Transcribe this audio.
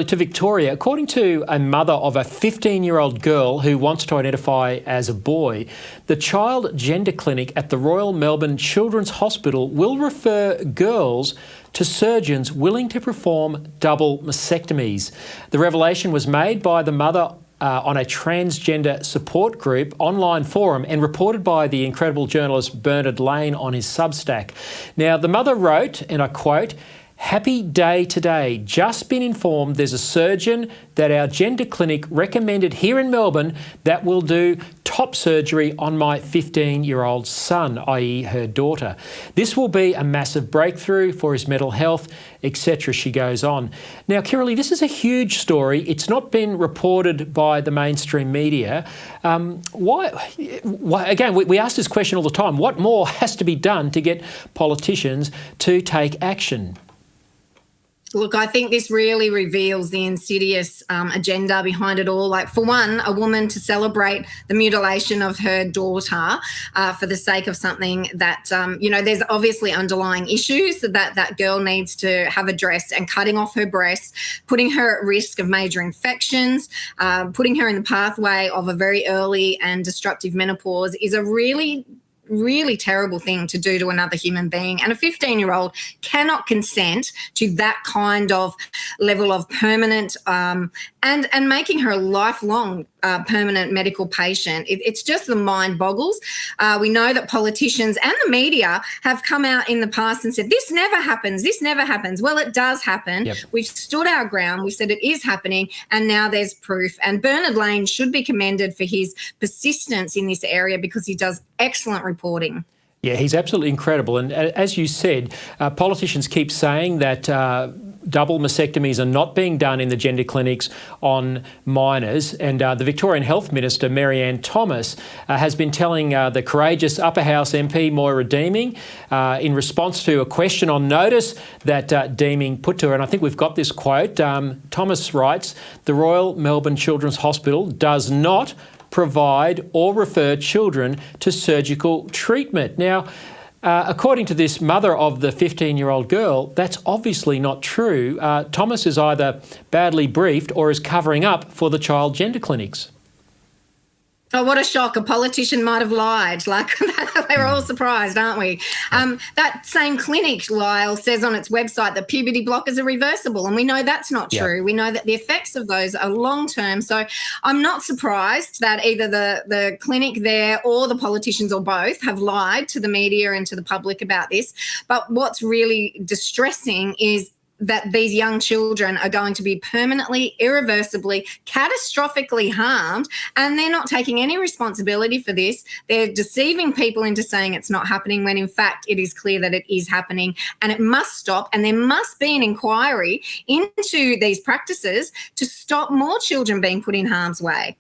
To Victoria, according to a mother of a 15-year-old girl who wants to identify as a boy, the child gender clinic at the Royal Melbourne Children's Hospital will refer girls to surgeons willing to perform double mastectomies. The revelation was made by the mother on a transgender support group online forum and reported by the incredible journalist Bernard Lane on his Substack. Now, the mother wrote, and I quote, "Happy day today. Just been informed there's a surgeon that our gender clinic recommended here in Melbourne that will do top surgery on my 15-year-old son," i.e. her daughter. "This will be a massive breakthrough for his mental health," etc., she goes on. Now, Kirralie, this is a huge story. It's not been reported by the mainstream media. Why, again, we ask this question all the time. What more has to be done to get politicians to take action? Look, I think this really reveals the insidious agenda behind it all. Like, for one, a woman to celebrate the mutilation of her daughter for the sake of something that, there's obviously underlying issues that girl needs to have addressed, and cutting off her breasts, putting her at risk of major infections, putting her in the pathway of a very early and destructive menopause is a really terrible thing to do to another human being. And a 15-year-old cannot consent to that kind of level of permanent and making her a lifelong permanent medical patient. It's just the mind boggles. We know that politicians and the media have come out in the past and said, this never happens, this never happens. Well, it does happen. Yep. We've stood our ground. We said it is happening, and now there's proof. And Bernard Lane should be commended for his persistence in this area, because he does excellent reporting. Yeah, he's absolutely incredible. And as you said, politicians keep saying that double mastectomies are not being done in the gender clinics on minors. And the Victorian Health Minister, Mary-Ann Thomas, has been telling the courageous Upper House MP, Moira Deeming, in response to a question on notice that Deeming put to her, and I think we've got this quote. Thomas writes, "The Royal Melbourne Children's Hospital does not provide or refer children to surgical treatment." Now, according to this mother of the 15-year-old girl, that's obviously not true. Thomas is either badly briefed or is covering up for the child gender clinics. Oh, what a shock. A politician might have lied. Like, we're all surprised, aren't we? That same clinic, Lyle, says on its website that puberty blockers are reversible, and we know that's not true. Yep. We know that the effects of those are long-term. So I'm not surprised that either the clinic there or the politicians, or both, have lied to the media and to the public about this. But what's really distressing is that these young children are going to be permanently, irreversibly, catastrophically harmed, and they're not taking any responsibility for this. They're deceiving people into saying it's not happening, when in fact it is clear that it is happening, and it must stop. And there must be an inquiry into these practices to stop more children being put in harm's way.